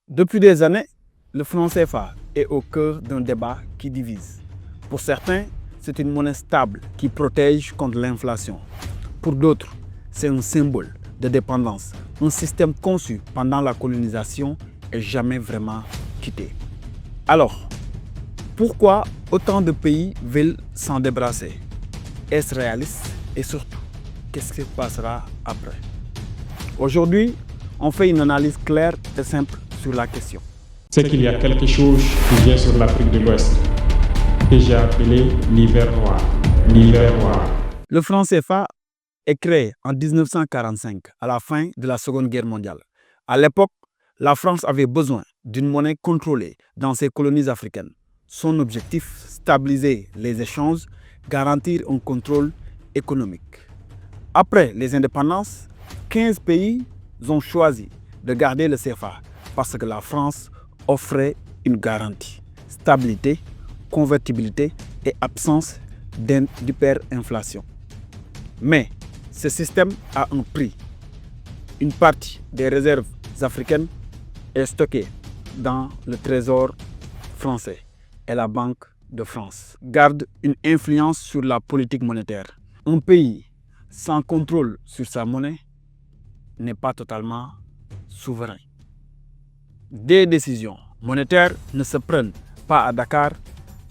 Depuis des années, le franc CFA est au cœur d'un débat qui divise. Pour certains, c'est une monnaie stable qui protège contre l'inflation. Pour d'autres, c'est un symbole de dépendance, un système conçu pendant la colonisation et jamais vraiment quitté. Alors, pourquoi autant de pays veulent s'en débarrasser? Est-ce réaliste? Et surtout, qu'est-ce qui se passera après? Aujourd'hui, on fait une analyse claire et simple sur la question. C'est qu'il y a quelque chose qui vient sur l'Afrique de l'Ouest, que j'ai appelé l'hiver noir. L'hiver noir. Le franc CFA est créé en 1945, à la fin de la Seconde Guerre mondiale. À l'époque, la France avait besoin d'une monnaie contrôlée dans ses colonies africaines. Son objectif, stabiliser les échanges, garantir un contrôle économique. Après les indépendances, 15 pays ont choisi de garder le CFA parce que la France offrait une garantie, stabilité, convertibilité et absence d'hyperinflation. Mais ce système a un prix. Une partie des réserves africaines est stockée dans le trésor français et la Banque de France garde une influence sur la politique monétaire. Un pays sans contrôle sur sa monnaie n'est pas totalement souverain. Des décisions monétaires ne se prennent pas à Dakar,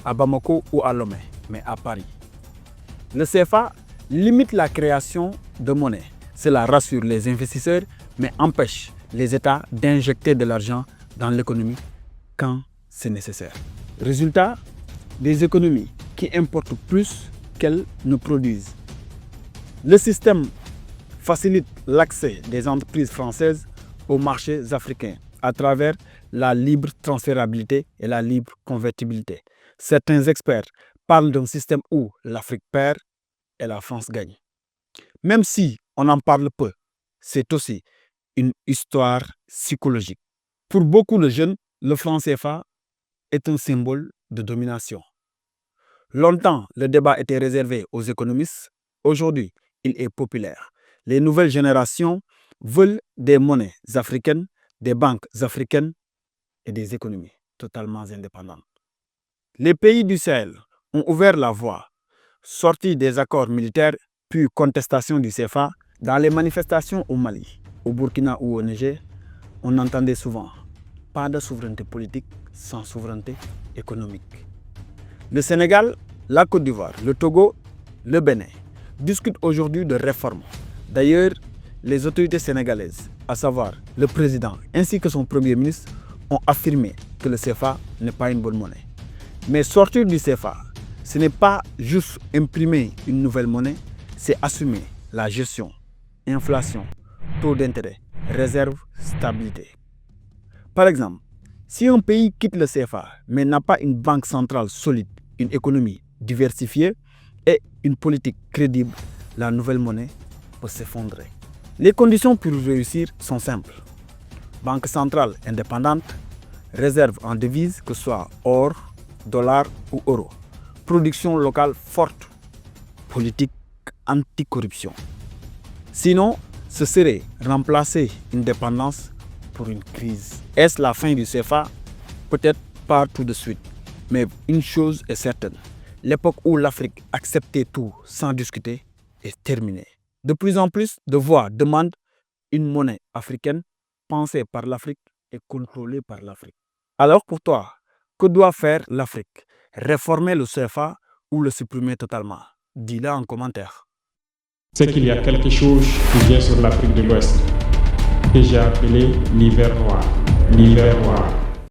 à Bamako ou à Lomé, mais à Paris. Le CFA limite la création de monnaie. Cela rassure les investisseurs, mais empêche les États d'injecter de l'argent dans l'économie quand c'est nécessaire. Résultat, des économies qui importent plus qu'elles ne produisent. Le système facilite l'accès des entreprises françaises aux marchés africains à travers la libre transférabilité et la libre convertibilité. Certains experts parlent d'un système où l'Afrique perd et la France gagne. Même si on en parle peu, c'est aussi une histoire psychologique. Pour beaucoup de jeunes, le franc CFA est un symbole de domination. Longtemps, le débat était réservé aux économistes. Aujourd'hui, il est populaire. Les nouvelles générations veulent des monnaies africaines, des banques africaines et des économies totalement indépendantes. Les pays du Sahel ont ouvert la voie, sortis des accords militaires, puis contestation du CFA. Dans les manifestations au Mali, au Burkina ou au Niger, on entendait souvent « pas de souveraineté politique sans souveraineté économique ». Le Sénégal, la Côte d'Ivoire, le Togo, le Bénin discutent aujourd'hui de réformes. D'ailleurs, les autorités sénégalaises, à savoir le président ainsi que son premier ministre, ont affirmé que le CFA n'est pas une bonne monnaie. Mais sortir du CFA, ce n'est pas juste imprimer une nouvelle monnaie, c'est assumer la gestion, inflation, taux d'intérêt, réserve, stabilité. Par exemple, si un pays quitte le CFA mais n'a pas une banque centrale solide, une économie diversifiée et une politique crédible, la nouvelle monnaie peut s'effondrer. Les conditions pour réussir sont simples. Banque centrale indépendante, réserve en devises, que ce soit or, dollar ou euro. Production locale forte, politique anticorruption. Sinon, ce serait remplacer une dépendance pour une crise. Est-ce la fin du CFA? Peut-être pas tout de suite. Mais une chose est certaine, l'époque où l'Afrique acceptait tout sans discuter est terminée. De plus en plus de voix demandent une monnaie africaine pensée par l'Afrique et contrôlée par l'Afrique. Alors pour toi, que doit faire l'Afrique? Réformer le CFA ou le supprimer totalement? Dis-le en commentaire. C'est qu'il y a quelque chose qui vient sur l'Afrique de l'Ouest, que j'ai appelé l'hiver noir. L'hiver noir.